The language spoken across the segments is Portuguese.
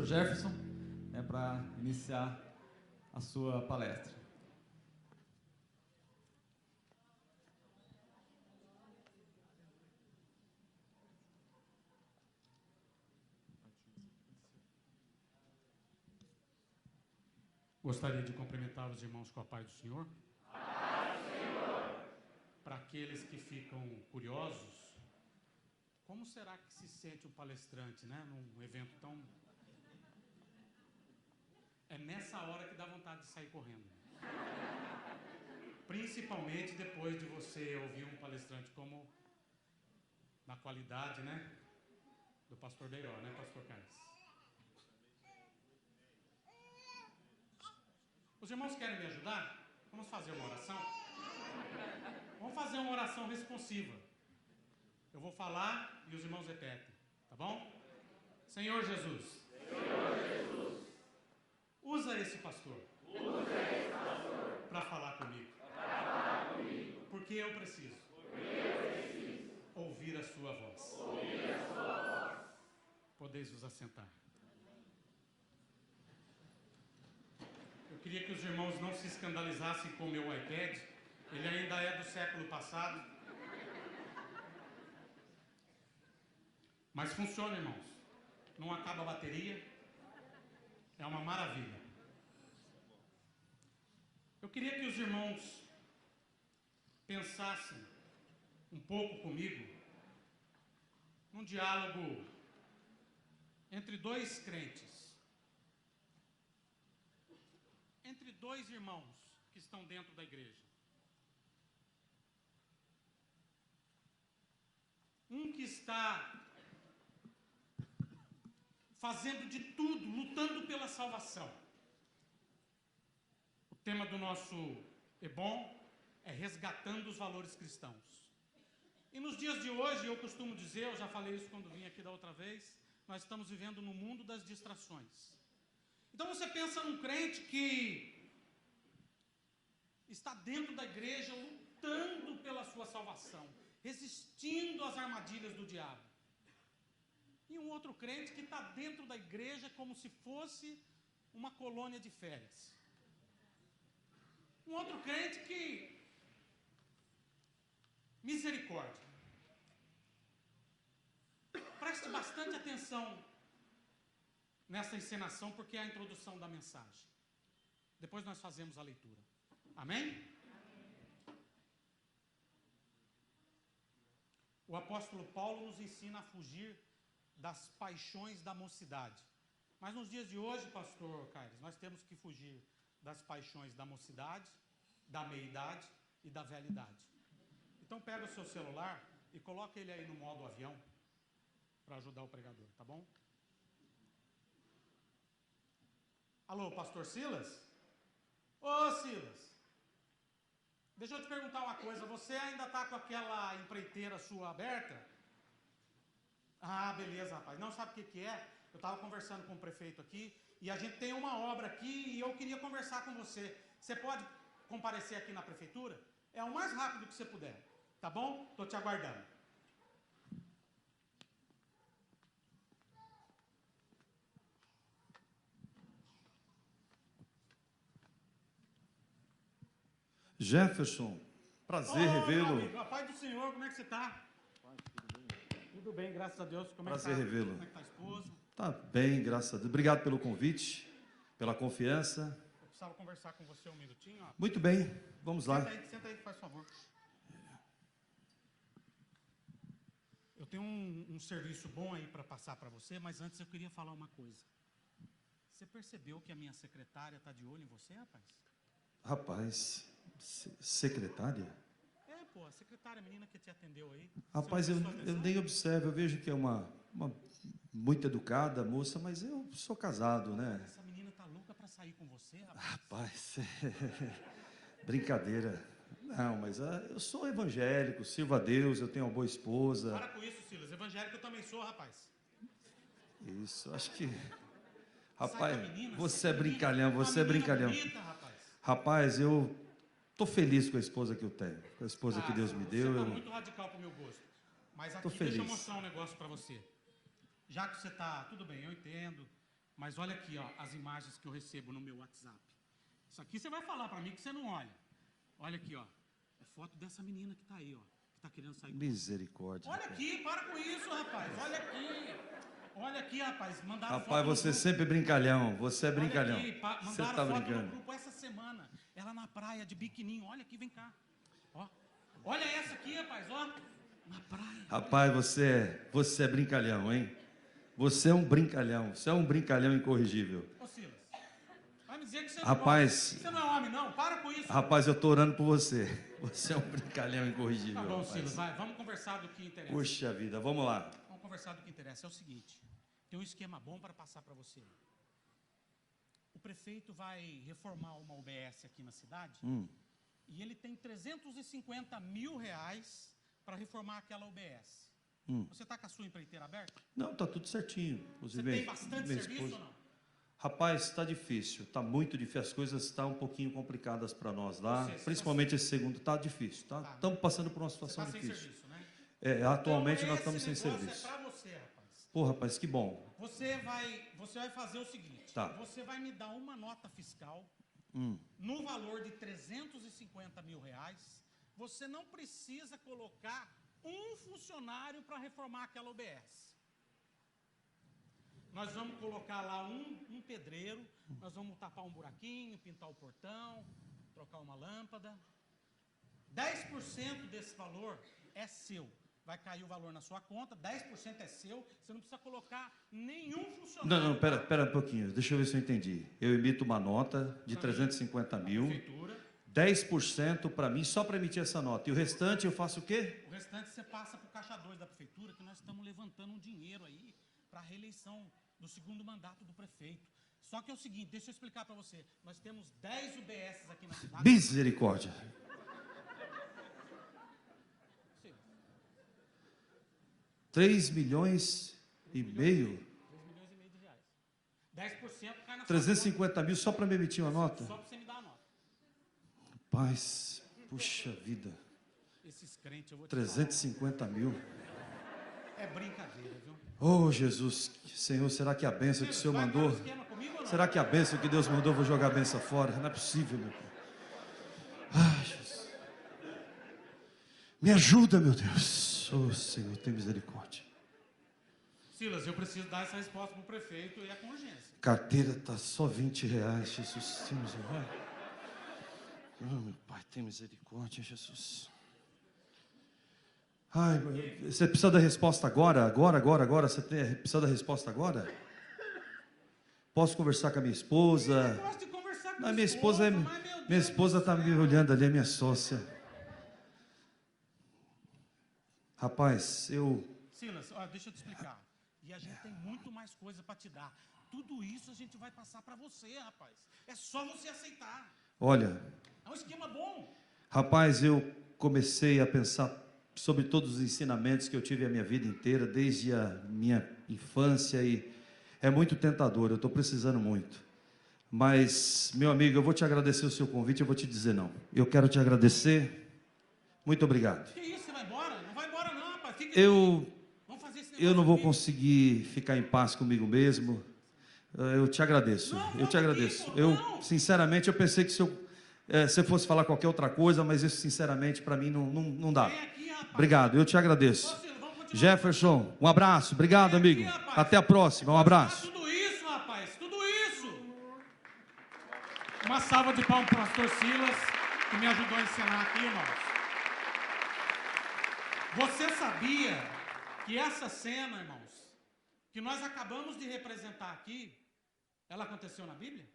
pastor Jefferson, para iniciar a sua palestra. Gostaria de cumprimentar os irmãos com a paz do Senhor. Paz do Senhor. Para aqueles que ficam curiosos, como será que se sente um palestrante, né, num evento tão... É nessa hora que dá vontade de sair correndo. Principalmente depois de você ouvir um palestrante como, na qualidade, né, do pastor Deiró, né, pastor Carlos? Os irmãos querem me ajudar? Vamos fazer uma oração? Vamos fazer uma oração responsiva. Eu vou falar e os irmãos repetem, tá bom? Senhor Jesus. Senhor Jesus. Usa esse pastor. Para falar comigo. Porque eu preciso. Ouvir a sua voz. Podeis vos assentar. Eu queria que os irmãos não se escandalizassem com o meu iPad. Ele ainda é do século passado. Mas funciona, irmãos. Não acaba a bateria. É uma maravilha. Eu queria que os irmãos pensassem um pouco comigo num diálogo entre dois crentes. Entre dois irmãos que estão dentro da igreja. Um que está fazendo de tudo, lutando pela salvação. O tema do nosso EBOM é resgatando os valores cristãos. E nos dias de hoje, eu costumo dizer, eu já falei isso quando vim aqui da outra vez, nós estamos vivendo no mundo das distrações. Então você pensa num crente que está dentro da igreja lutando pela sua salvação, resistindo às armadilhas do diabo. E um outro crente que está dentro da igreja como se fosse uma colônia de férias. Um outro crente que... Misericórdia. Preste bastante atenção nessa encenação, porque é a introdução da mensagem. Depois nós fazemos a leitura. Amém? O apóstolo Paulo nos ensina a fugir das paixões da mocidade. Mas nos dias de hoje, pastor Caires, nós temos que fugir das paixões da mocidade, da meia-idade e da velha-idade. Então pega o seu celular e coloca ele aí no modo avião para ajudar o pregador, tá bom? Alô, pastor Silas? Ô, Silas, deixa eu te perguntar uma coisa, você ainda está com aquela empreiteira sua aberta? Ah, beleza, rapaz. Não sabe o que é? Eu estava conversando com o prefeito aqui e a gente tem uma obra aqui e eu queria conversar com você. Você pode comparecer aqui na prefeitura? É o mais rápido que você puder, tá bom? Estou te aguardando. Jefferson, prazer revê-lo. A paz do Senhor, como é que você está? Tudo bem, graças a Deus. Como é prazer revê-lo. Como é que está a esposa? Está bem, graças a Deus. Obrigado pelo convite, pela confiança. Eu precisava conversar com você um minutinho. Ó. Muito bem, vamos lá. Senta aí, faz favor. Eu tenho um serviço bom aí para passar para você, mas antes eu queria falar uma coisa. Você percebeu que a minha secretária está de olho em você, rapaz? Rapaz, secretária? É, pô, a secretária, a menina que te atendeu aí. Rapaz, eu nem observo, eu vejo que é uma muito educada moça, mas eu sou casado, né? Essa menina tá louca para sair com você, rapaz. Rapaz, brincadeira. Não, mas eu sou evangélico, sirvo a Deus, eu tenho uma boa esposa. Para com isso, Silas. Evangélico eu também sou, rapaz. Isso, acho que... Rapaz, menina, você é brincalhão, você é brincalhão. Bonita, rapaz. Rapaz, eu tô feliz com a esposa que eu tenho, com a esposa que Deus me deu. Você tá muito radical pro meu gosto. Mas aqui, deixa eu mostrar um negócio para você. Já que você tá, tudo bem, eu entendo, Mas olha aqui, ó, as imagens que eu recebo no meu WhatsApp. Isso aqui você vai falar para mim que você não olha. Olha aqui, ó. É foto dessa menina que está aí, ó. Que está querendo sair. Misericórdia. Olha aqui, para com isso, rapaz. Olha aqui. Olha aqui, rapaz. Mandaram Rapaz, foto você no sempre brincalhão. Você é brincalhão. Olha aqui, Você mandaram tá foto brincando. no grupo essa semana. Ela na praia de biquininho. Olha aqui, vem cá. Ó. Olha essa aqui, rapaz, ó. Na praia. Rapaz, você é brincalhão, hein? Você é um brincalhão. Você é um brincalhão incorrigível. Ô, Silas, vai me dizer que você não Rapaz, você não é homem, não. Para com isso. rapaz, eu tô orando por você. Você é um brincalhão incorrigível. Tá bom, rapaz. Silas, vai. Vamos conversar do que interessa. Puxa vida, vamos lá. Vamos conversar do que interessa. É o seguinte. Tem um esquema bom para passar para você. O prefeito vai reformar uma UBS aqui na cidade. E ele tem 350 mil reais para reformar aquela UBS. Você está com a sua empreiteira aberta? Não, tá tudo certinho. Você tem bastante serviço ou não? Rapaz, está difícil, está muito difícil. As coisas estão um pouquinho complicadas para nós lá. Você Principalmente esse segundo, está difícil. Estamos passando por uma situação Você está sem difícil. serviço, né? Atualmente Então, nós estamos sem esse negócio serviço. é para você, rapaz. Pô, rapaz, que bom. Você vai fazer o seguinte. Tá. Você vai me dar uma nota fiscal no valor de 350 mil reais. Você não precisa colocar um funcionário para reformar aquela UBS. Nós vamos colocar lá um pedreiro, nós vamos tapar um buraquinho, pintar o portão, trocar uma lâmpada. 10% desse valor é seu. Vai cair o valor na sua conta, 10% é seu, você não precisa colocar nenhum funcionário. Não, pera um pouquinho, deixa eu ver se eu entendi. Eu emito uma nota de 350 mil, Prefeitura. 10% para mim, só para emitir essa nota. E o restante eu faço o quê? O restante você passa para o caixa 2 da prefeitura, que nós estamos levantando um dinheiro aí para a reeleição do segundo mandato do prefeito. Só que é o seguinte, deixa eu explicar para você. Nós temos 10 UBSs aqui na cidade. Misericórdia. Sim. 3 milhões e meio? 3 milhões e meio de reais. 10% cai na 350 mil só para me emitir uma nota? só para você me dar a nota. Rapaz, puxa vida. Esses crentes, eu vou te 350 mil. falar. É brincadeira, viu? Oh, Jesus, Senhor, será que a bênção que o Senhor mandou? Vai esquema comigo ou não? Será que a bênção que Deus mandou, eu vou jogar a bênção fora? Não é possível, meu Pai. Ai, Jesus. Me ajuda, meu Deus. Oh, Senhor, tem misericórdia. Silas, eu preciso dar essa resposta para o prefeito e é com urgência. Carteira está só 20 reais, Jesus. Tem misericórdia. Oh, meu Pai, tem misericórdia, Jesus. Ai, você precisa da resposta agora? Agora? Você precisa da resposta agora? Posso conversar com a minha esposa? Eu gosto de conversar com Não, minha esposa mas, meu Deus minha esposa está me olhando ali, é minha sócia. Rapaz, Silas, ó, deixa eu te explicar. E a gente tem muito mais coisa para te dar. Tudo isso a gente vai passar para você, rapaz. É só você aceitar. olha, É um esquema bom. rapaz, eu comecei a pensar sobre todos os ensinamentos que eu tive a minha vida inteira, desde a minha infância, e é muito tentador, eu estou precisando muito. Mas, meu amigo, eu vou te agradecer o seu convite, eu vou te dizer não. Eu quero te agradecer. Muito obrigado. Que isso, você vai embora? Não vai embora não, rapaz. Fica Eu aqui. Vamos fazer esse negócio Eu não vou comigo. conseguir ficar em paz comigo mesmo. Eu te agradeço. Não, Eu te vamos agradeço. aqui, pô, Eu, não. sinceramente, eu pensei que se você fosse falar qualquer outra coisa, mas isso, sinceramente, para mim não dá. Vem aqui, rapaz. Obrigado, eu te agradeço. Ô, Silas, vamos continuar. Jefferson, um abraço. Obrigado, Vem aqui, amigo. rapaz. Até a próxima. Um abraço. Tudo isso, rapaz. Tudo isso. Uma salva de palmas para o pastor Silas, que me ajudou a ensinar aqui, irmãos. Você sabia que essa cena, irmãos, que nós acabamos de representar aqui, ela aconteceu na Bíblia?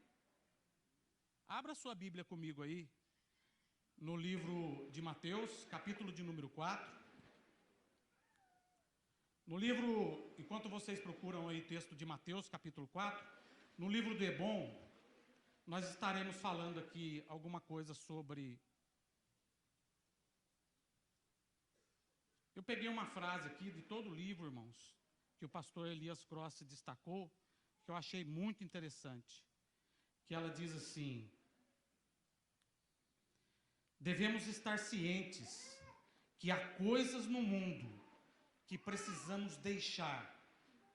Abra sua Bíblia comigo aí, no livro de Mateus, capítulo de número 4. No livro, enquanto vocês procuram aí texto de Mateus, capítulo 4, no livro do Ebon, nós estaremos falando aqui alguma coisa sobre... Eu peguei uma frase aqui de todo o livro, irmãos, que o pastor Elias Cross destacou, que eu achei muito interessante, que ela diz assim: devemos estar cientes que há coisas no mundo que precisamos deixar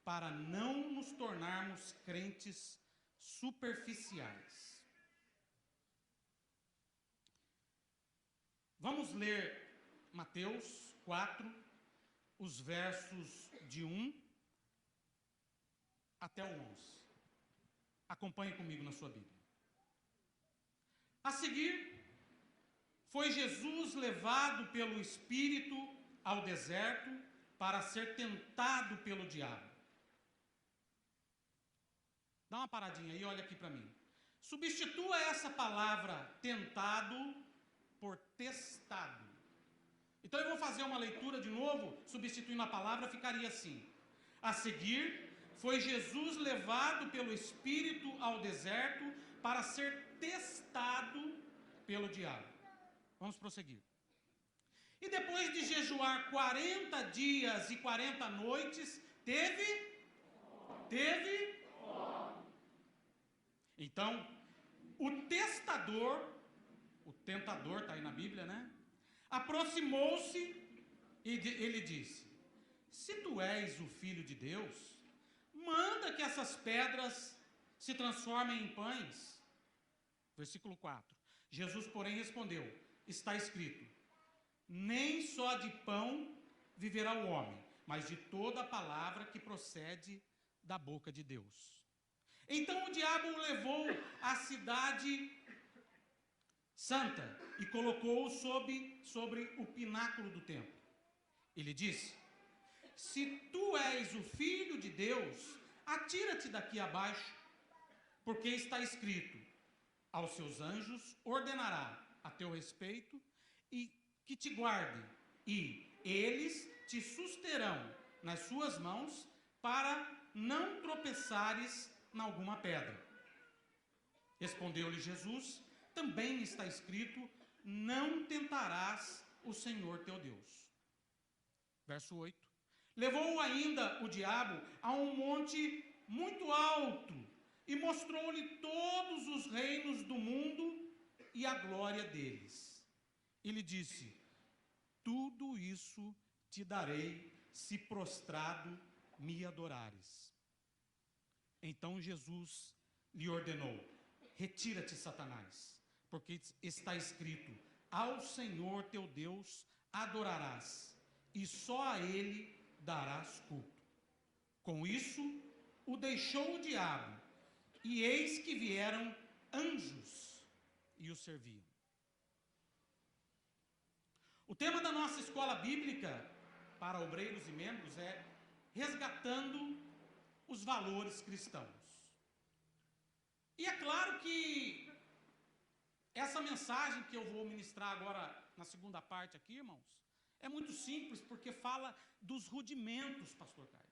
para não nos tornarmos crentes superficiais. Vamos ler Mateus 4, os versos de 1 até o 11. Acompanhe comigo na sua Bíblia. A seguir, foi Jesus levado pelo Espírito ao deserto para ser tentado pelo diabo. Dá uma paradinha aí, olha aqui para mim. Substitua essa palavra tentado por testado. Então eu vou fazer uma leitura de novo, substituindo a palavra, ficaria assim. A seguir, foi Jesus levado pelo Espírito ao deserto para ser testado pelo diabo. Vamos prosseguir. E depois de jejuar 40 dias e 40 noites, teve? Então, o tentador, está aí na Bíblia, né? Aproximou-se e ele disse: se tu és o Filho de Deus, manda que essas pedras se transformem em pães. Versículo 4. Jesus, porém, respondeu: está escrito, nem só de pão viverá o homem, mas de toda a palavra que procede da boca de Deus. Então o diabo o levou à cidade santa e colocou-o sobre o pináculo do templo. Ele disse: se tu és o Filho de Deus, atira-te daqui abaixo, porque está escrito, aos seus anjos ordenará a teu respeito e que te guardem, e eles te susterão nas suas mãos para não tropeçares em alguma pedra. Respondeu-lhe Jesus: também está escrito, não tentarás o Senhor teu Deus. Verso 8. Levou ainda o diabo a um monte muito alto e mostrou-lhe todos os reinos do mundo e a glória deles. Ele disse: tudo isso te darei se prostrado me adorares. Então Jesus lhe ordenou: retira-te, Satanás, porque está escrito, ao Senhor teu Deus adorarás, e só a ele darás culto. Com isso, o deixou o diabo, e eis que vieram anjos e o serviam. O tema da nossa escola bíblica para obreiros e membros é resgatando os valores cristãos. E é claro que essa mensagem que eu vou ministrar agora na segunda parte aqui, irmãos, é muito simples, porque fala dos rudimentos, pastor Caio,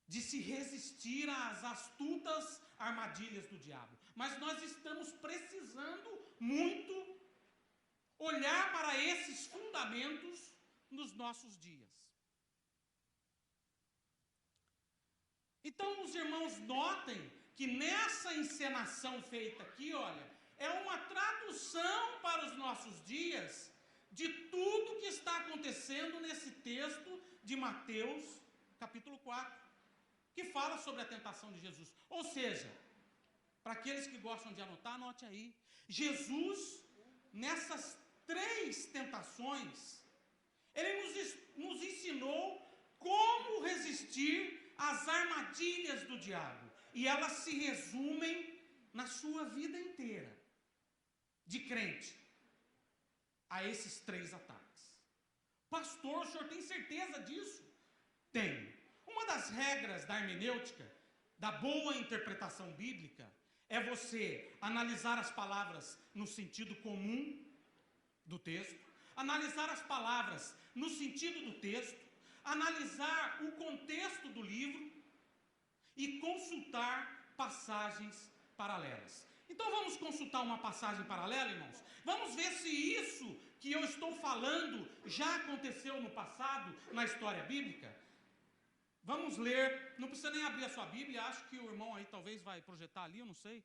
de se resistir às astutas armadilhas do diabo. Mas nós estamos precisando muito olhar para esses fundamentos nos nossos dias. Então, os irmãos notem que nessa encenação feita aqui, olha, é uma tradução para os nossos dias de tudo que está acontecendo nesse texto de Mateus, capítulo 4, que fala sobre a tentação de Jesus. Ou seja, para aqueles que gostam de anotar, anote aí. Jesus, nessas 3 tentações, ele nos ensinou como resistir às armadilhas do diabo. E elas se resumem na sua vida inteira de crente a esses 3 ataques. Pastor, o senhor tem certeza disso? Tenho. Uma das regras da hermenêutica, da boa interpretação bíblica, é você analisar as palavras no sentido comum do texto, analisar as palavras no sentido do texto, analisar o contexto do livro e consultar passagens paralelas. Então vamos consultar uma passagem paralela, irmãos? Vamos ver se isso que eu estou falando já aconteceu no passado, na história bíblica? Vamos ler, não precisa nem abrir a sua Bíblia, acho que o irmão aí talvez vai projetar ali, eu não sei.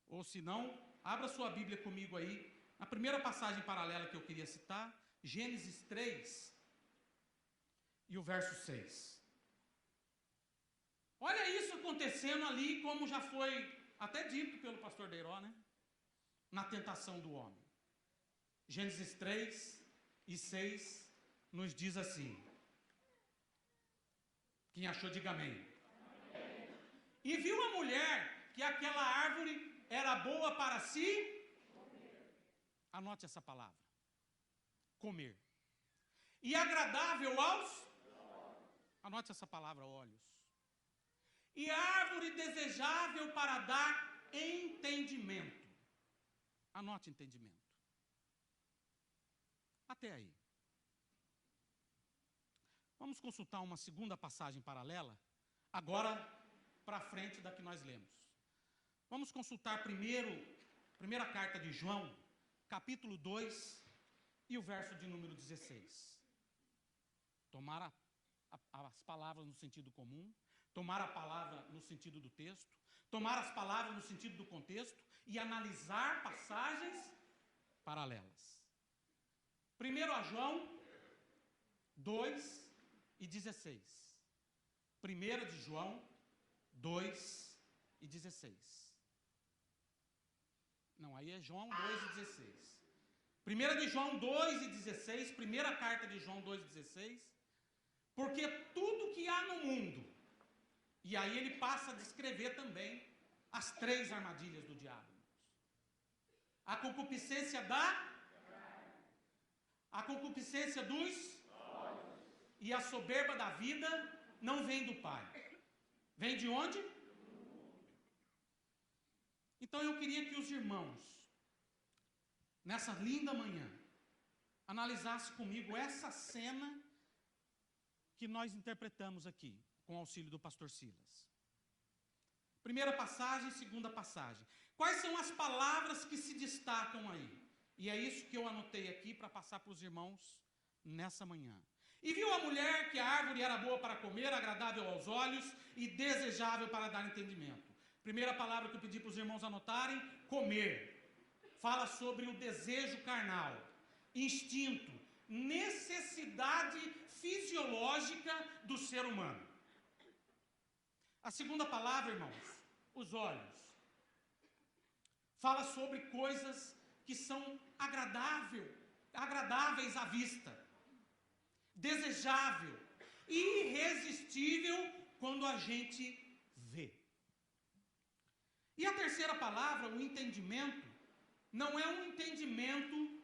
Ou se não, abra sua Bíblia comigo aí. A primeira passagem paralela que eu queria citar, Gênesis 3 e o verso 6. Olha isso acontecendo ali, como já foi até dito pelo pastor Deiró, né? Na tentação do homem. Gênesis 3 e 6 nos diz assim. Quem achou, diga amém. E viu a mulher que aquela árvore era boa para si. Anote essa palavra. Comer. E agradável aos. Anote essa palavra, olhos. E árvore desejável para dar entendimento. Anote entendimento. Até aí. Vamos consultar uma segunda passagem paralela, agora para frente da que nós lemos. Vamos consultar primeira carta de João, capítulo 2 e o verso de número 16. Tomar as palavras no sentido comum, tomar a palavra no sentido do texto, tomar as palavras no sentido do contexto e analisar passagens paralelas. 1 João 2 e 16. 1 de João 2 e 16. Não, aí é João 2 e 16. 1 de João 2 e 16, primeira carta de João 2 e 16. Porque tudo que há no mundo, e aí ele passa a descrever também as 3 armadilhas do diabo. A concupiscência a concupiscência dos e a soberba da vida não vem do Pai. Vem de onde? Então eu queria que os irmãos, nessa linda manhã, analisassem comigo essa cena que nós interpretamos aqui, com o auxílio do pastor Silas. Primeira passagem, segunda passagem. Quais são as palavras que se destacam aí? E é isso que eu anotei aqui para passar para os irmãos nessa manhã. E viu a mulher que a árvore era boa para comer, agradável aos olhos e desejável para dar entendimento. Primeira palavra que eu pedi para os irmãos anotarem, comer. Fala sobre o desejo carnal, instinto, necessidade fisiológica do ser humano. A segunda palavra, irmãos, os olhos. Fala sobre coisas que são agradáveis à vista, desejável e irresistível quando a gente vê. E a terceira palavra, o entendimento, não é um entendimento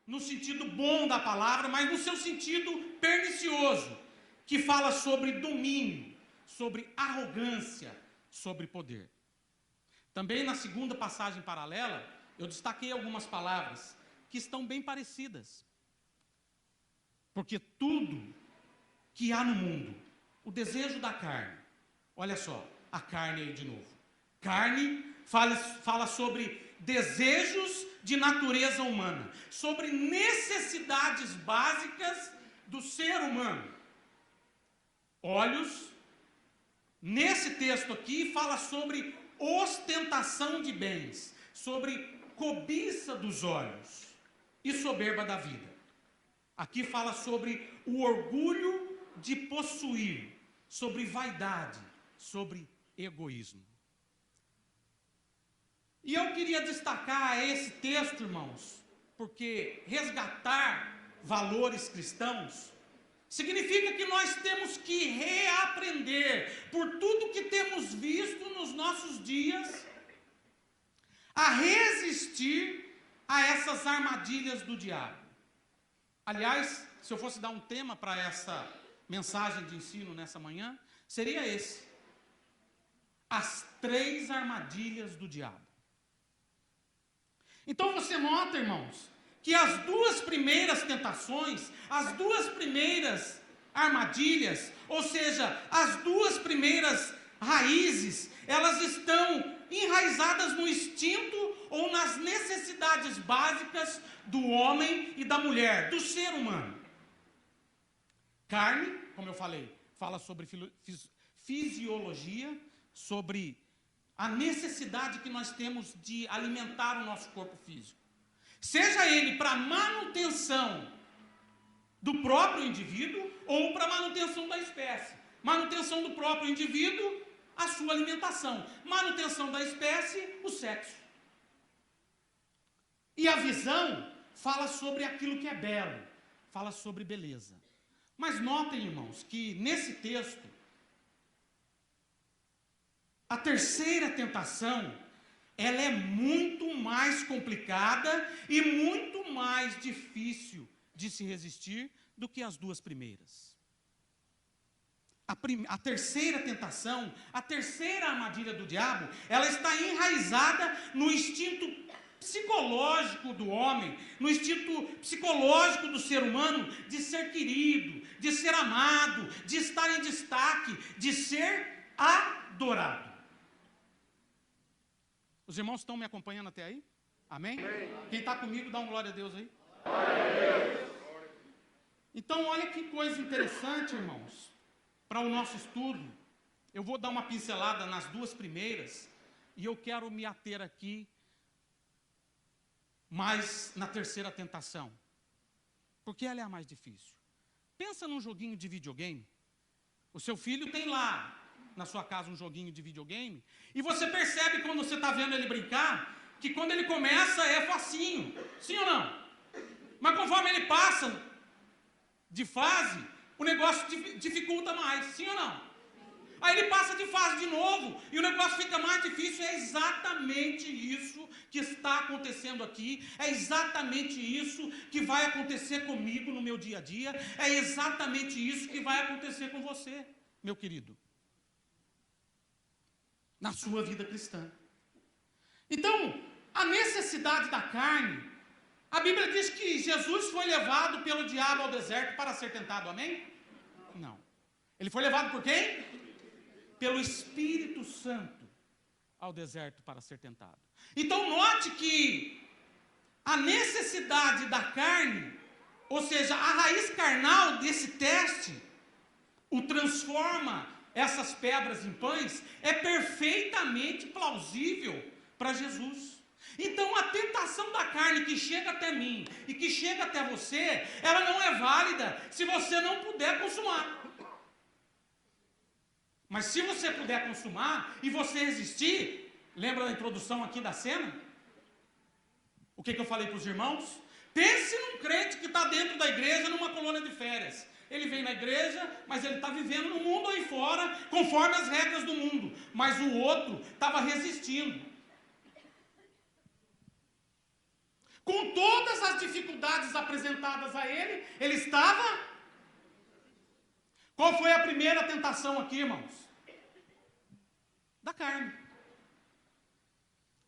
no sentido bom da palavra, mas no seu sentido pernicioso, que fala sobre domínio, sobre arrogância, sobre poder. Também na segunda passagem paralela, eu destaquei algumas palavras que estão bem parecidas. Porque tudo que há no mundo, o desejo da carne, olha só, a carne aí de novo. Carne fala sobre desejos de natureza humana, sobre necessidades básicas do ser humano. Olhos, nesse texto aqui, fala sobre ostentação de bens, sobre cobiça dos olhos e soberba da vida. Aqui fala sobre o orgulho de possuir, sobre vaidade, sobre egoísmo. E eu queria destacar esse texto, irmãos, porque resgatar valores cristãos significa que nós temos que reaprender, por tudo que temos visto nos nossos dias, a resistir a essas armadilhas do diabo. Aliás, se eu fosse dar um tema para essa mensagem de ensino nessa manhã, seria esse: as 3 armadilhas do diabo. Então você nota, irmãos, que as 2 primeiras tentações, as 2 primeiras armadilhas, ou seja, as 2 primeiras raízes, elas estão enraizadas no instinto ou nas necessidades básicas do homem e da mulher, do ser humano. Carne, como eu falei, fala sobre fisiologia, sobre a necessidade que nós temos de alimentar o nosso corpo físico. Seja ele para manutenção do próprio indivíduo ou para manutenção da espécie. Manutenção do próprio indivíduo a sua alimentação. Manutenção da espécie, o sexo. E a visão fala sobre aquilo que é belo, fala sobre beleza. Mas notem, irmãos, que nesse texto, a terceira tentação, ela é muito mais complicada e muito mais difícil de se resistir do que as duas primeiras. A terceira tentação, a terceira armadilha do diabo, ela está enraizada no instinto psicológico do homem, no instinto psicológico do ser humano de ser querido, de ser amado, de estar em destaque, de ser adorado. Os irmãos estão me acompanhando até aí? Amém? Quem está comigo, dá um glória a Deus aí. Então, olha que coisa interessante, irmãos, para o nosso estudo. Eu vou dar uma pincelada nas duas primeiras, e eu quero me ater aqui mais na terceira tentação, porque ela é a mais difícil. Pensa num joguinho de videogame. O seu filho tem lá na sua casa um joguinho de videogame, e você percebe quando você está vendo ele brincar, que quando ele começa é facinho, sim ou não? Mas conforme ele passa de fase, o negócio dificulta mais, sim ou não? Aí ele passa de fase de novo, e o negócio fica mais difícil. É exatamente isso que está acontecendo aqui, é exatamente isso que vai acontecer comigo no meu dia a dia, é exatamente isso que vai acontecer com você, meu querido, na sua vida cristã. Então, a necessidade da carne, a Bíblia diz que Jesus foi levado pelo diabo ao deserto para ser tentado, amém? Não. Ele foi levado por quem? Pelo Espírito Santo ao deserto para ser tentado. Então note que a necessidade da carne, ou seja, a raiz carnal desse teste, o transforma essas pedras em pães, é perfeitamente plausível para Jesus. Então a tentação da carne que chega até mim e que chega até você, ela não é válida se você não puder consumar. Mas se você puder consumar e você resistir, lembra da introdução aqui da cena? O que eu falei para os irmãos? Pense num crente que está dentro da igreja numa colônia de férias. Ele vem na igreja, mas ele está vivendo no mundo aí fora, conforme as regras do mundo. Mas o outro estava resistindo. Com todas as dificuldades apresentadas a ele, ele estava... Qual foi a primeira tentação aqui, irmãos? Da carne.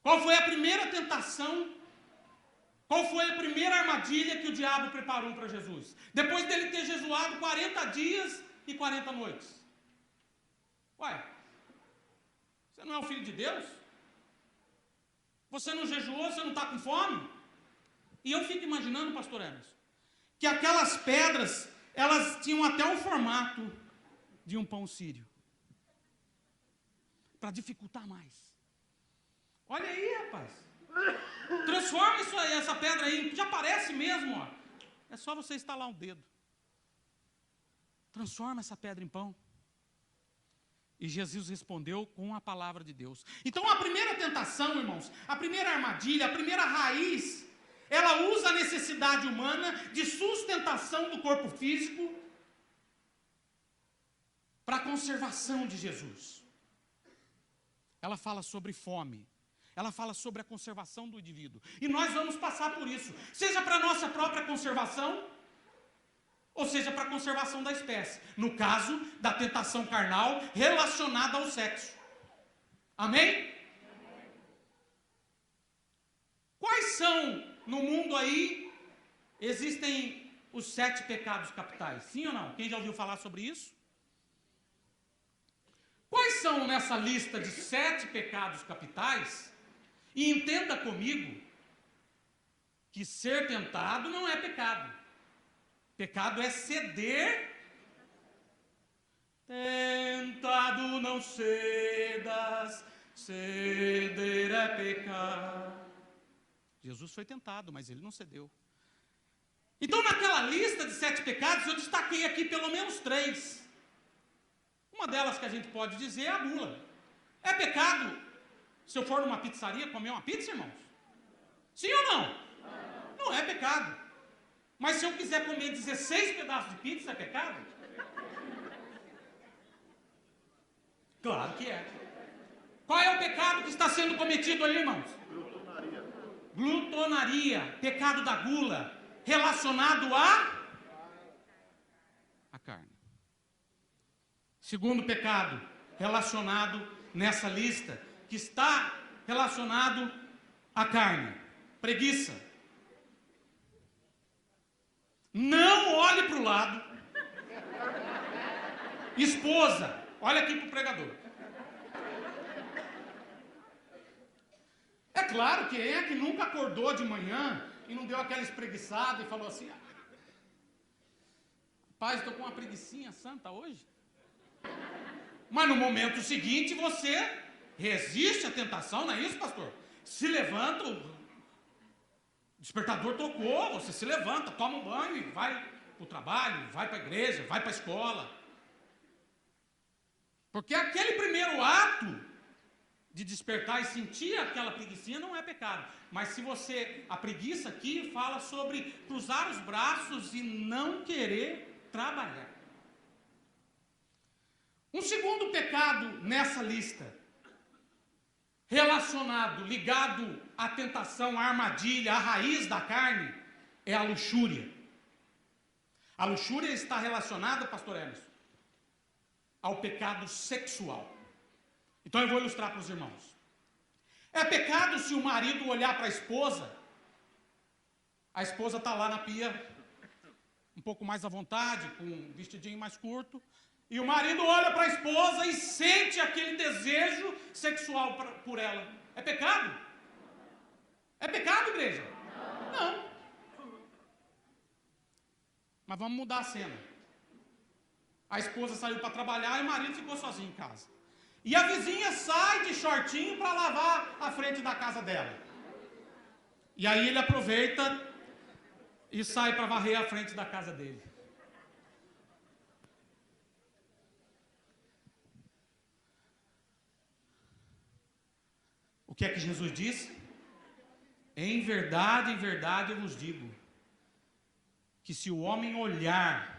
Qual foi a primeira tentação? Qual foi a primeira armadilha que o diabo preparou para Jesus? Depois dele ter jejuado 40 dias e 40 noites. Ué, você não é o filho de Deus? Você não jejuou, você não está com fome? E eu fico imaginando, pastor Emerson, que aquelas pedras, elas tinham até o formato de um pão sírio, para dificultar mais. Olha aí, rapaz. Transforma isso aí, essa pedra aí, já parece mesmo, ó. É só você estalar um dedo. Transforma essa pedra em pão. E Jesus respondeu com a palavra de Deus. Então a primeira tentação, irmãos, a primeira armadilha, a primeira raiz, ela usa a necessidade humana de sustentação do corpo físico para a conservação de Jesus. Ela fala sobre fome. Ela fala sobre a conservação do indivíduo. E nós vamos passar por isso. Seja para a nossa própria conservação, ou seja para a conservação da espécie. No caso da tentação carnal relacionada ao sexo. Amém? Quais são, no mundo aí, existem os 7 pecados capitais? Sim ou não? Quem já ouviu falar sobre isso? Quais são nessa lista de 7 pecados capitais? E entenda comigo que ser tentado não é pecado. Pecado é ceder. Tentado não cedas, ceder é pecar. Jesus foi tentado, mas ele não cedeu. Então naquela lista de 7 pecados, eu destaquei aqui pelo menos 3. Uma delas que a gente pode dizer é a gula. É pecado se eu for numa pizzaria comer uma pizza, irmãos? Sim ou não? Não é pecado. Mas se eu quiser comer 16 pedaços de pizza, é pecado? Claro que é. Qual é o pecado que está sendo cometido ali, irmãos? Glutonaria. Glutonaria, pecado da gula, relacionado à carne. Segundo pecado relacionado nessa lista, que está relacionado à carne, preguiça. Não olhe para o lado. Esposa, olha aqui para o pregador. É claro que é que nunca acordou de manhã e não deu aquela espreguiçada e falou assim: rapaz, estou com uma preguicinha santa hoje. Mas no momento seguinte você resiste à tentação, não é isso, pastor? Se levanta, o despertador tocou, você se levanta, toma um banho e vai para o trabalho, vai para a igreja, vai para a escola. Porque aquele primeiro ato de despertar e sentir aquela preguicinha não é pecado. Mas se você, a preguiça aqui fala sobre cruzar os braços e não querer trabalhar. Um segundo pecado nessa lista, relacionado, ligado à tentação, à armadilha, à raiz da carne, é a luxúria. A luxúria está relacionada, pastor Emerson, ao pecado sexual. Então eu vou ilustrar para os irmãos. É pecado se o marido olhar para a esposa está lá na pia, um pouco mais à vontade, com um vestidinho mais curto, e o marido olha para a esposa e sente aquele desejo sexual por ela. É pecado? É pecado, igreja? Não. Mas vamos mudar a cena. A esposa saiu para trabalhar e o marido ficou sozinho em casa. E a vizinha sai de shortinho para lavar a frente da casa dela. E aí ele aproveita e sai para varrer a frente da casa dele. O que é que Jesus disse? Em verdade eu vos digo, que se o homem olhar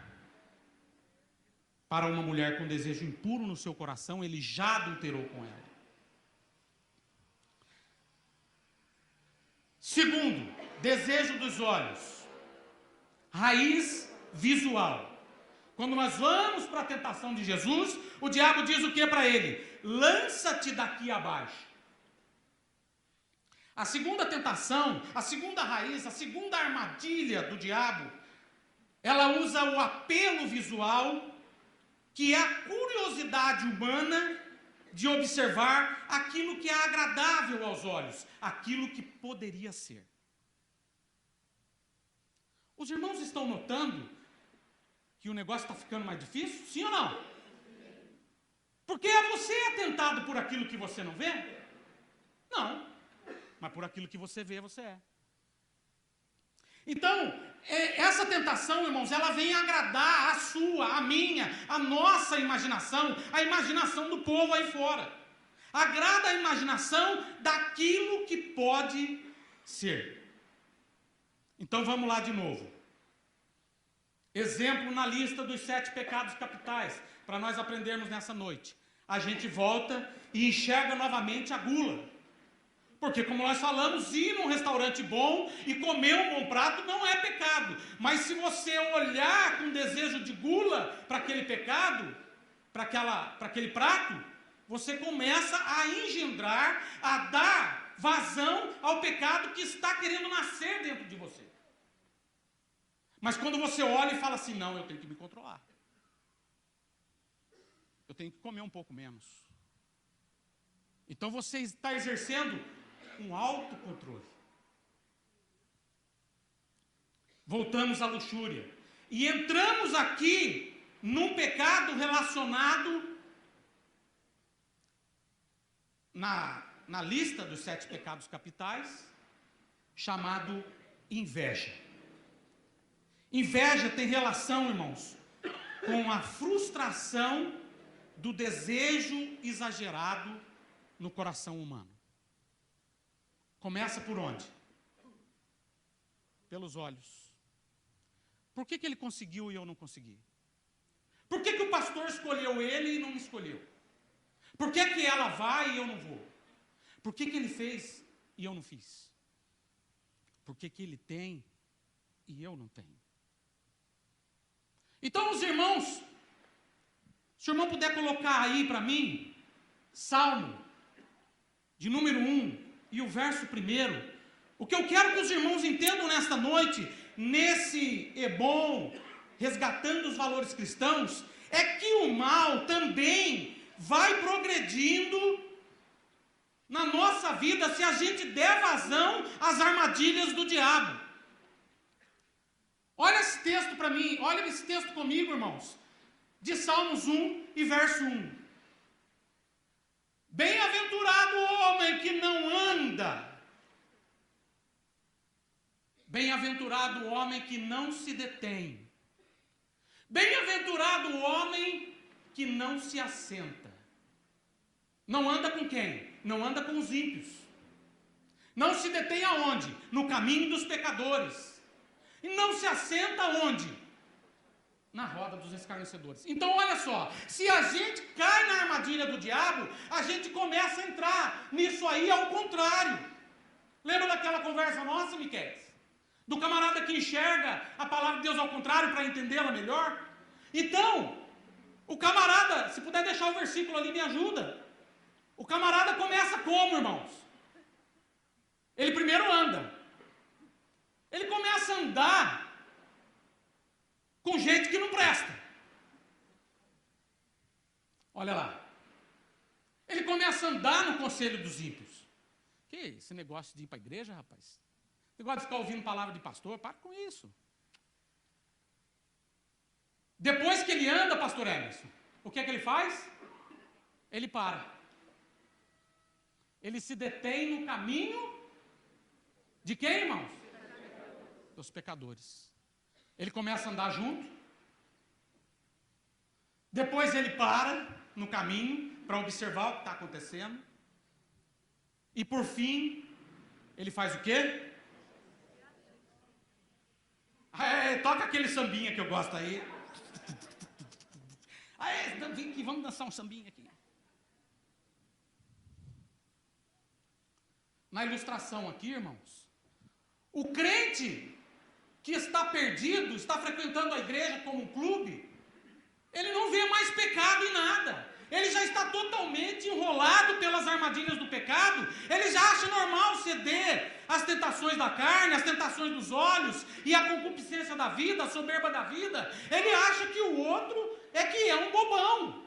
para uma mulher com desejo impuro no seu coração, ele já adulterou com ela. Segundo, desejo dos olhos. Raiz visual. Quando nós vamos para a tentação de Jesus, o diabo diz o que para ele? Lança-te daqui abaixo. A segunda tentação, a segunda raiz, a segunda armadilha do diabo, ela usa o apelo visual, que é a curiosidade humana de observar aquilo que é agradável aos olhos, aquilo que poderia ser. Os irmãos estão notando que o negócio está ficando mais difícil? Sim ou não? Porque é você tentado por aquilo que você não vê? Não. Mas por aquilo que você vê, você é. Então, essa tentação, irmãos, ela vem agradar a sua, a minha, a nossa imaginação, a imaginação do povo aí fora. Agrada a imaginação daquilo que pode ser. Então vamos lá de novo. Exemplo na lista dos 7 pecados capitais, para nós aprendermos nessa noite. A gente volta e enxerga novamente a gula. Porque, como nós falamos, ir num restaurante bom e comer um bom prato não é pecado. Mas se você olhar com desejo de gula para aquele pecado, para aquele prato, você começa a engendrar, a dar vazão ao pecado que está querendo nascer dentro de você. Mas quando você olha e fala assim, não, eu tenho que me controlar. Eu tenho que comer um pouco menos. Então você está exercendo um autocontrole. Voltamos à luxúria. E entramos aqui num pecado relacionado na lista dos 7 pecados capitais, chamado inveja. Inveja tem relação, irmãos, com a frustração do desejo exagerado no coração humano. Começa por onde? Pelos olhos. Por que ele conseguiu e eu não consegui? Por que o pastor escolheu ele e não me escolheu? Por que ela vai e eu não vou? Por que ele fez e eu não fiz? Por que ele tem e eu não tenho? Então, os irmãos, se o irmão puder colocar aí para mim, Salmo, de número 1, e o verso 1, o que eu quero que os irmãos entendam nesta noite, nesse Ebom, resgatando os valores cristãos, é que o mal também vai progredindo na nossa vida se a gente der vazão às armadilhas do diabo. Olha esse texto para mim, olha esse texto comigo, irmãos, de Salmos 1 e verso 1. Bem-aventurado o homem que não anda, bem-aventurado o homem que não se detém, bem-aventurado o homem que não se assenta. Não anda com quem? Não anda com os ímpios. Não se detém aonde? No caminho dos pecadores. E não se assenta onde? Na roda dos escarnecedores. Então olha só, se a gente cai na armadilha do diabo, a gente começa a entrar nisso aí ao contrário. Lembra daquela conversa nossa, Miquel? Do camarada que enxerga a palavra de Deus ao contrário para entendê-la melhor? Então, o camarada, se puder deixar o versículo ali, me ajuda. O camarada começa como, irmãos? Ele primeiro anda. Ele começa a andar com gente que não presta. Olha lá. Ele começa a andar no conselho dos ímpios. Que esse negócio de ir para a igreja, rapaz? Negócio de ficar ouvindo palavra de pastor, para com isso. Depois que ele anda, pastor Emerson, o que é que ele faz? Ele para. Ele se detém no caminho de quem, irmãos? Dos pecadores. Ele começa a andar junto. Depois ele para no caminho para observar o que está acontecendo. E por fim, ele faz o quê? Toca aquele sambinha que eu gosto aí. Vem aqui, vamos dançar um sambinha aqui. Na ilustração aqui, irmãos, o crente que está perdido, está frequentando a igreja como um clube, ele não vê mais pecado em nada. Ele já está totalmente enrolado pelas armadilhas do pecado. Ele já acha normal ceder às tentações da carne, às tentações dos olhos e à concupiscência da vida, à soberba da vida. Ele acha que o outro é um bobão.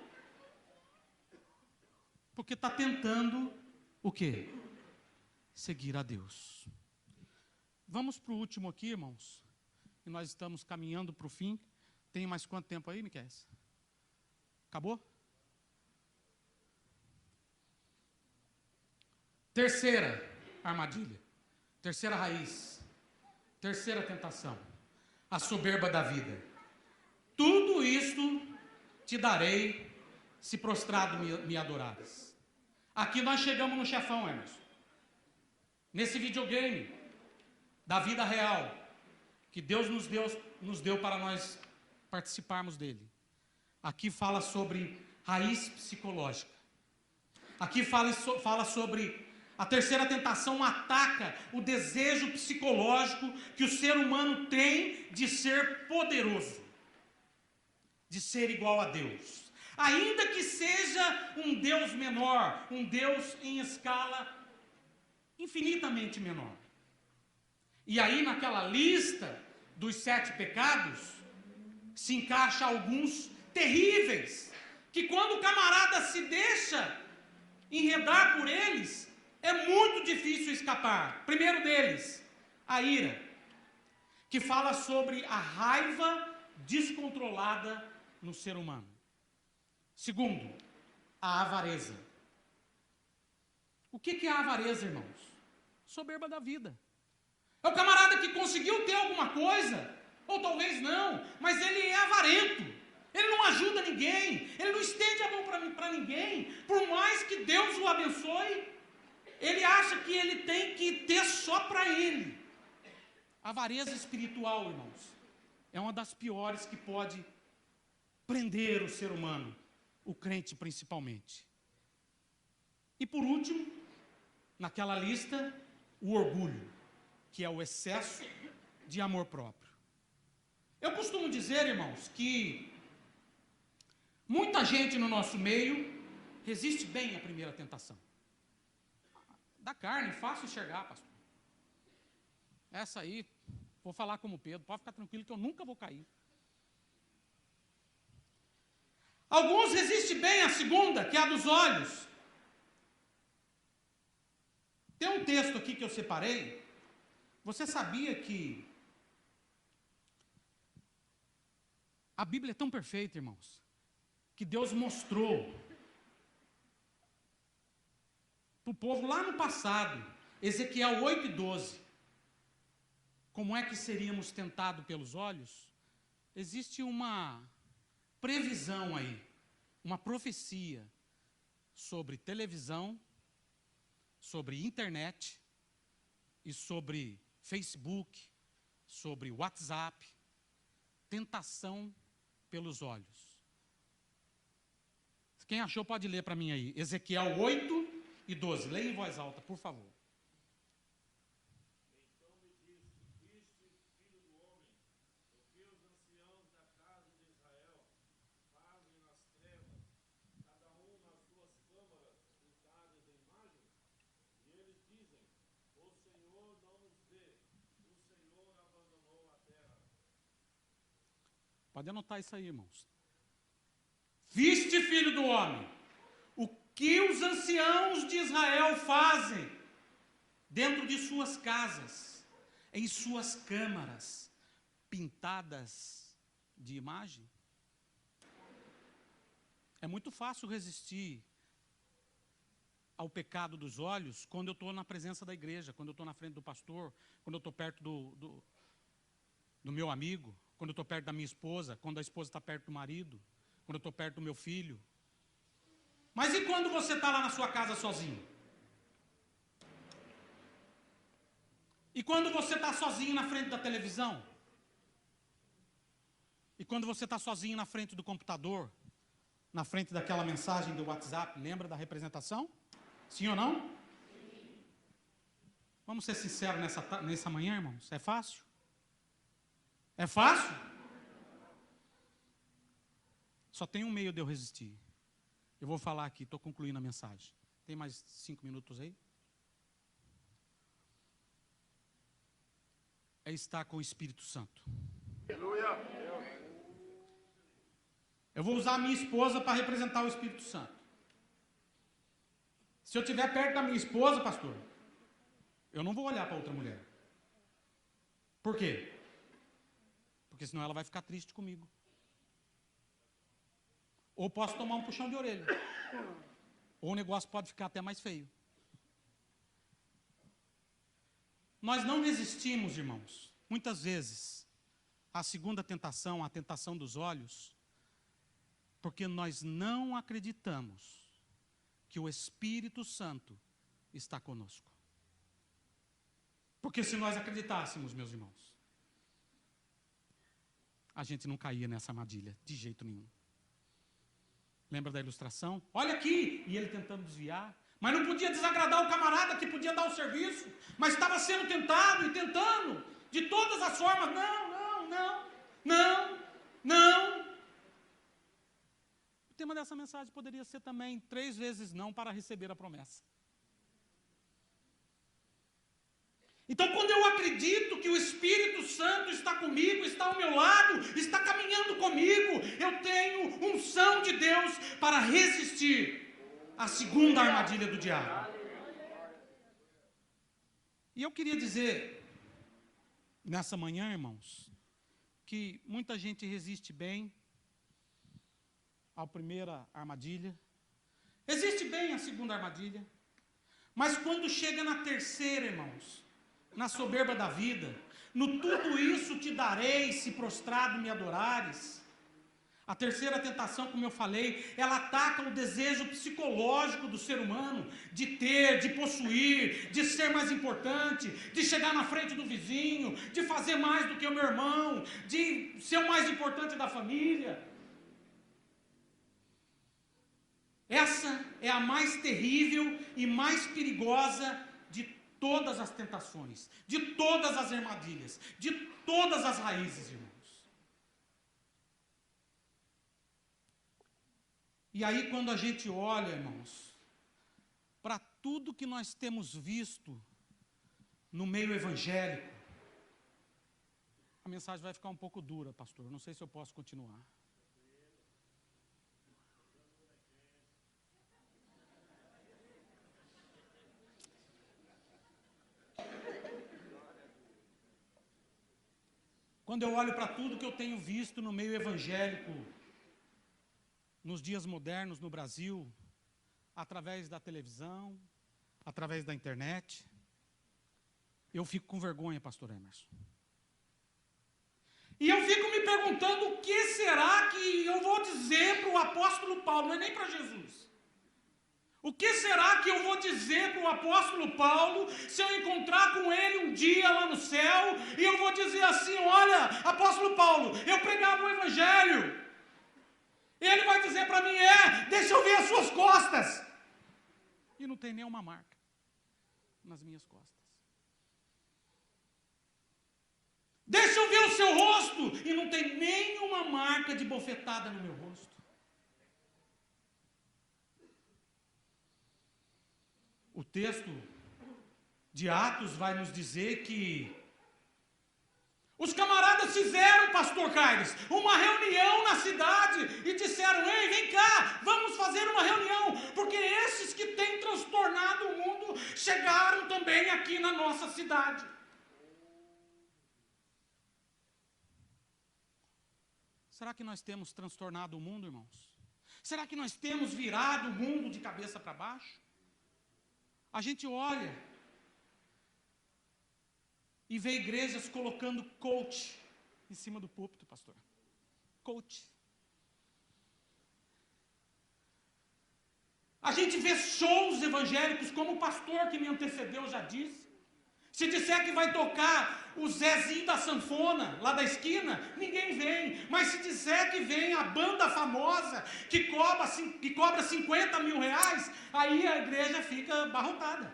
Porque está tentando o quê? Seguir a Deus. Vamos para o último aqui, irmãos. E nós estamos caminhando para o fim. Tem mais quanto tempo aí, Miquel? Acabou? Terceira armadilha. Terceira raiz. Terceira tentação. A soberba da vida. Tudo isto te darei se prostrado me adorares. Aqui nós chegamos no chefão, Emerson. Nesse videogame da vida real que Deus nos deu para nós participarmos dele. Aqui fala sobre raiz psicológica. Aqui fala sobre a terceira tentação ataca o desejo psicológico que o ser humano tem de ser poderoso, de ser igual a Deus. Ainda que seja um Deus menor, um Deus em escala infinitamente menor. E aí naquela lista dos 7 pecados, se encaixa alguns terríveis, que quando o camarada se deixa enredar por eles, é muito difícil escapar. Primeiro deles, a ira, que fala sobre a raiva descontrolada no ser humano. Segundo, a avareza. O que é a avareza, irmãos? Soberba da vida. É o camarada que conseguiu ter alguma coisa, ou talvez não, mas ele é avarento. Ele não ajuda ninguém, ele não estende a mão para ninguém, por mais que Deus o abençoe, ele acha que ele tem que ter só para ele. A avareza espiritual, irmãos, é uma das piores que pode prender o ser humano, o crente principalmente. E por último, naquela lista, o orgulho, que é o excesso de amor próprio. Eu costumo dizer, irmãos, que muita gente no nosso meio resiste bem à primeira tentação. Da carne, fácil enxergar, pastor. Essa aí, vou falar como Pedro, pode ficar tranquilo que eu nunca vou cair. Alguns resistem bem à segunda, que é a dos olhos. Tem um texto aqui que eu separei. Você sabia que a Bíblia é tão perfeita, irmãos, que Deus mostrou para o povo lá no passado, Ezequiel 8:12, como é que seríamos tentados pelos olhos? Existe uma previsão aí, uma profecia sobre televisão, sobre internet e sobre Facebook, sobre WhatsApp, tentação pelos olhos. Quem achou pode ler para mim aí, Ezequiel 8:12, leia em voz alta, por favor. Então me disse, viste, filho do homem, o que os anciãos da casa de Israel fazem nas trevas, cada um nas suas câmaras pintadas de imagem? E eles dizem, o Senhor não nos vê, o Senhor abandonou a terra. Pode anotar isso aí, irmãos. Viste, filho do homem, o que os anciãos de Israel fazem dentro de suas casas, em suas câmaras, pintadas de imagem? É muito fácil resistir ao pecado dos olhos quando eu estou na presença da igreja, quando eu estou na frente do pastor, quando eu estou perto do meu amigo, quando eu estou perto da minha esposa, quando a esposa está perto do marido, quando eu estou perto do meu filho. Mas e quando você está lá na sua casa sozinho? E quando você está sozinho na frente da televisão? E quando você está sozinho na frente do computador? Na frente daquela mensagem do WhatsApp? Lembra da representação? Sim ou não? Sim. Vamos ser sinceros nessa manhã, irmãos? É fácil? É fácil? Só tem um meio de eu resistir. Eu vou falar aqui, estou concluindo a mensagem. Tem mais 5 minutos aí? É estar com o Espírito Santo. Aleluia. Eu vou usar a minha esposa para representar o Espírito Santo. Se eu estiver perto da minha esposa, pastor, eu não vou olhar para outra mulher. Por quê? Porque senão ela vai ficar triste comigo. Ou posso tomar um puxão de orelha. Ou o negócio pode ficar até mais feio. Nós não resistimos, irmãos, muitas vezes, à segunda tentação, à tentação dos olhos, porque nós não acreditamos que o Espírito Santo está conosco. Porque se nós acreditássemos, meus irmãos, a gente não caía nessa armadilha, de jeito nenhum. Lembra da ilustração? Olha aqui! E ele tentando desviar. Mas não podia desagradar o camarada que podia dar o serviço. Mas estava sendo tentado e tentando. De todas as formas. Não. O tema dessa mensagem poderia ser também 3 vezes não para receber a promessa. Então, quando eu acredito que o Espírito Santo está comigo, está ao meu lado, está caminhando comigo, eu tenho unção de Deus para resistir à segunda armadilha do diabo. E eu queria dizer, nessa manhã, irmãos, que muita gente resiste bem à primeira armadilha, resiste bem à segunda armadilha, mas quando chega na terceira, irmãos, na soberba da vida, no tudo isso te darei, se prostrado me adorares, A terceira tentação, como eu falei, ela ataca o desejo psicológico do ser humano de ter, de possuir, de ser mais importante, de chegar na frente do vizinho, de fazer mais do que o meu irmão, de ser o mais importante da família. Essa é a mais terrível e mais perigosa de todas as tentações, de todas as armadilhas, de todas as raízes, irmãos. E aí, quando a gente olha, irmãos, para tudo que nós temos visto no meio evangélico, a mensagem vai ficar um pouco dura, pastor. Não sei se eu posso continuar. Quando eu olho para tudo que eu tenho visto no meio evangélico, nos dias modernos no Brasil, através da televisão, através da internet, eu fico com vergonha, pastor Emerson. E eu fico me perguntando o que será que eu vou dizer para o apóstolo Paulo, não é nem para Jesus. O que será que eu vou dizer para o apóstolo Paulo se eu encontrar com ele um dia lá no céu e eu vou dizer assim, olha, apóstolo Paulo, eu pregava o evangelho. Ele vai dizer para mim, deixa eu ver as suas costas. E não tem nenhuma marca nas minhas costas. Deixa eu ver o seu rosto. E não tem nenhuma marca de bofetada no meu rosto. O texto de Atos vai nos dizer que os camaradas fizeram, pastor Caires, uma reunião na cidade e disseram, ei, vem cá, vamos fazer uma reunião, porque esses que têm transtornado o mundo chegaram também aqui na nossa cidade. Será que nós temos transtornado o mundo, irmãos? Será que nós temos virado o mundo de cabeça para baixo? A gente olha e vê igrejas colocando coach em cima do púlpito, pastor. Coach. A gente vê shows evangélicos, como o pastor que me antecedeu já disse. Se disser que vai tocar o Zezinho da sanfona, lá da esquina, ninguém vem. Mas se disser que vem a banda famosa, que cobra 50 mil reais, aí a igreja fica abarrotada.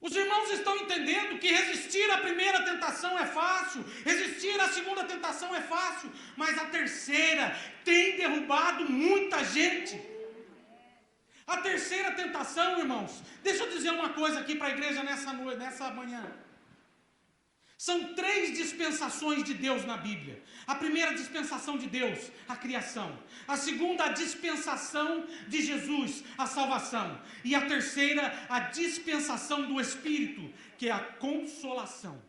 Os irmãos estão entendendo que resistir à primeira tentação é fácil, resistir à segunda tentação é fácil, mas a terceira tem derrubado muita gente. A terceira tentação, irmãos, deixa eu dizer uma coisa aqui para a igreja nessa manhã. São 3 dispensações de Deus na Bíblia. A primeira dispensação de Deus, a criação. A segunda, a dispensação de Jesus, a salvação. E a terceira, a dispensação do Espírito, que é a consolação.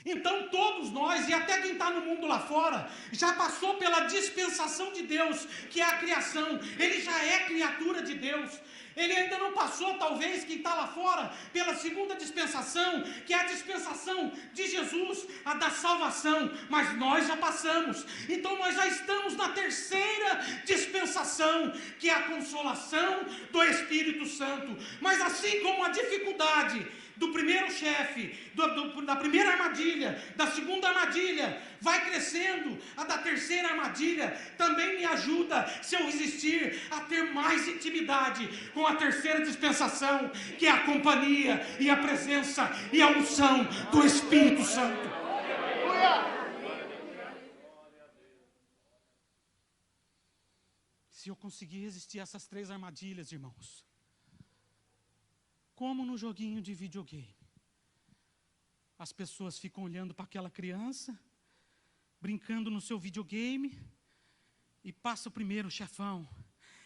Então todos nós, e até quem está no mundo lá fora, já passou pela dispensação de Deus, que é a criação. Ele já é criatura de Deus. Ele ainda não passou, talvez, quem está lá fora, pela segunda dispensação, que é a dispensação de Jesus, a da salvação. Mas nós já passamos. Então nós já estamos na terceira dispensação, que é a consolação do Espírito Santo. Mas assim como a dificuldade do primeiro chefe, da primeira armadilha, da segunda armadilha, vai crescendo, a da terceira armadilha também me ajuda, se eu resistir, a ter mais intimidade com a terceira dispensação, que é a companhia e a presença e a unção do Espírito Santo. Se eu conseguir resistir a essas 3 armadilhas, irmãos, como no joguinho de videogame, as pessoas ficam olhando para aquela criança, brincando no seu videogame, e passa o primeiro chefão,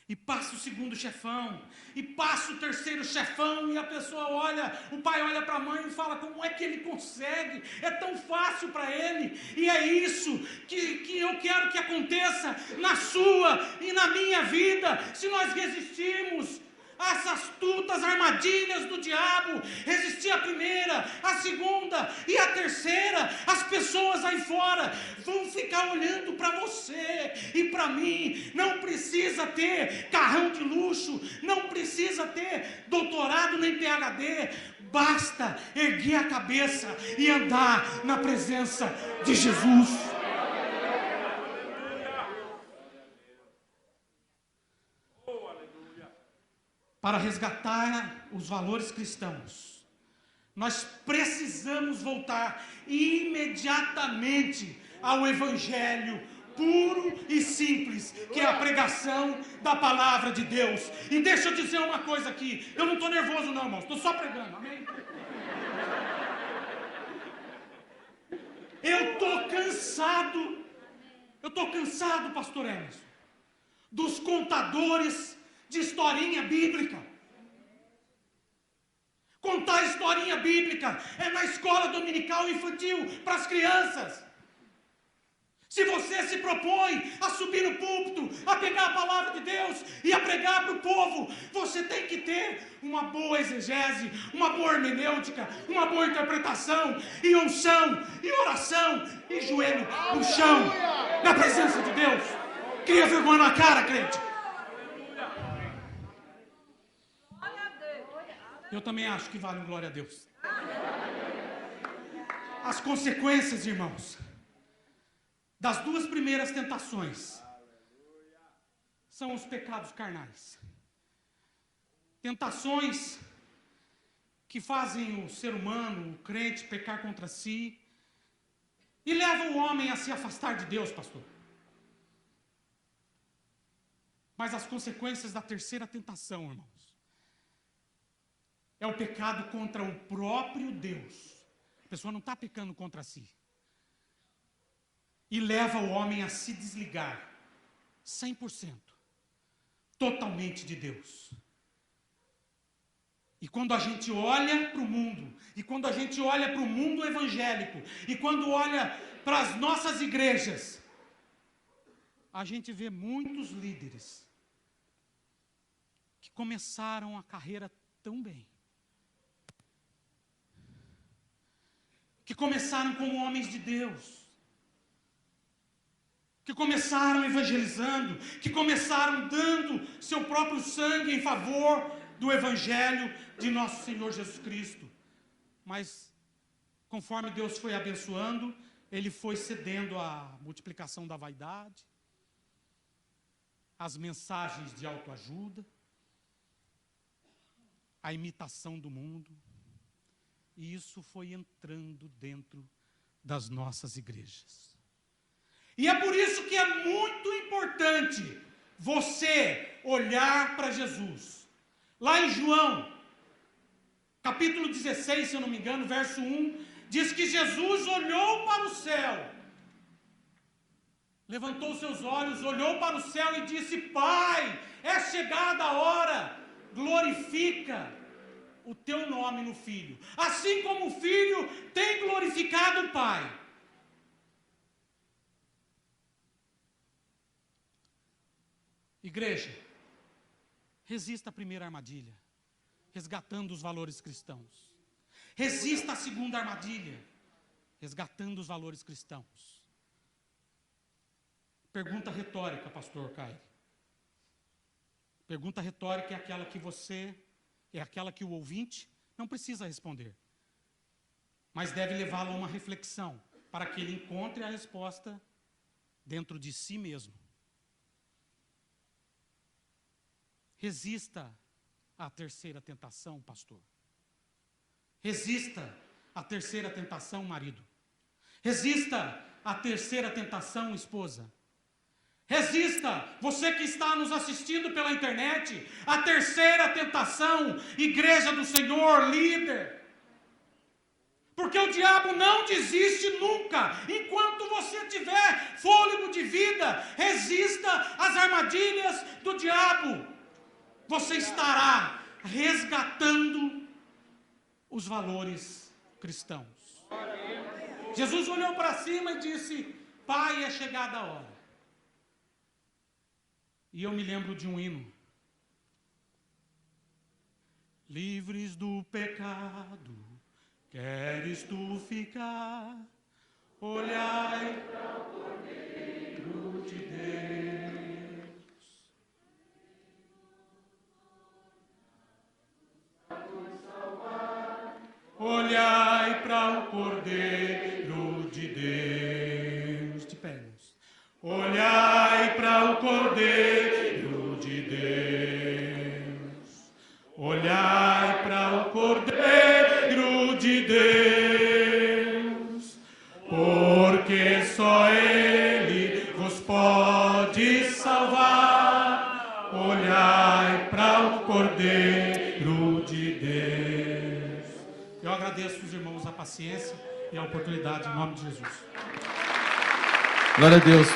e passa o segundo chefão, e passa o terceiro chefão, e a pessoa olha, o pai olha para a mãe e fala, como é que ele consegue? É tão fácil para ele. E é isso que eu quero que aconteça na sua e na minha vida, se nós resistirmos às astutas armadilhas do diabo, resistir à primeira, à segunda e à terceira. As pessoas aí fora vão ficar olhando para você e para mim. Não precisa ter carrão de luxo, não precisa ter doutorado nem PhD, basta erguer a cabeça e andar na presença de Jesus. Para resgatar os valores cristãos, nós precisamos voltar imediatamente ao Evangelho puro e simples, que é a pregação da palavra de Deus. E deixa eu dizer uma coisa aqui, eu não estou nervoso não, irmãos, estou só pregando, amém? Eu estou cansado, pastor Emerson, dos contadores de historinha bíblica. Contar historinha bíblica é na escola dominical infantil para as crianças. Se você se propõe a subir no púlpito, a pegar a palavra de Deus e a pregar para o povo, você tem que ter uma boa exegese, uma boa hermenêutica, uma boa interpretação, e unção, e oração, e joelho no chão, na presença de Deus. Cria vergonha na cara, crente. Eu também acho que vale um glória a Deus. As consequências, irmãos, das duas primeiras tentações são os pecados carnais. Tentações que fazem o ser humano, o crente, pecar contra si e levam o homem a se afastar de Deus, pastor. Mas as consequências da terceira tentação, irmãos, é o pecado contra o próprio Deus. A pessoa não está pecando contra si. E leva o homem a se desligar 100%, totalmente de Deus. E quando a gente olha para o mundo, e quando a gente olha para o mundo evangélico, e quando olha para as nossas igrejas, a gente vê muitos líderes que começaram a carreira tão bem, que começaram como homens de Deus, que começaram evangelizando, que começaram dando seu próprio sangue em favor do Evangelho de nosso Senhor Jesus Cristo. Mas, conforme Deus foi abençoando, ele foi cedendo à multiplicação da vaidade, às mensagens de autoajuda, à imitação do mundo. E isso foi entrando dentro das nossas igrejas. E é por isso que é muito importante você olhar para Jesus. Lá em João, capítulo 16, se eu não me engano, verso 1, diz que Jesus olhou para o céu, levantou seus olhos, olhou para o céu e disse: Pai, é chegada a hora, glorifica o teu nome no Filho, assim como o Filho tem glorificado o Pai. Igreja, resista à primeira armadilha, resgatando os valores cristãos. Resista à segunda armadilha, resgatando os valores cristãos. Pergunta retórica, pastor Caio. Pergunta retórica é aquela que o ouvinte não precisa responder, mas deve levá-lo a uma reflexão, para que ele encontre a resposta dentro de si mesmo. Resista à terceira tentação, pastor. Resista à terceira tentação, marido. Resista à terceira tentação, esposa. Resista, você que está nos assistindo pela internet, à terceira tentação, igreja do Senhor, líder. Porque o diabo não desiste nunca. Enquanto você tiver fôlego de vida, resista às armadilhas do diabo. Você estará resgatando os valores cristãos. Jesus olhou para cima e disse: Pai, é chegada a hora. E eu me lembro de um hino livres do pecado, queres tu ficar? Olhai para o Cordeiro de Deus. Olhai para o Cordeiro de Deus. De pé, irmãos. Olhai para o Cordeiro de Deus. Olhai para o Cordeiro de Deus. Porque só Ele vos pode salvar. Olhai para o Cordeiro de Deus. Eu agradeço os irmãos a paciência e a oportunidade em nome de Jesus. Glória a Deus.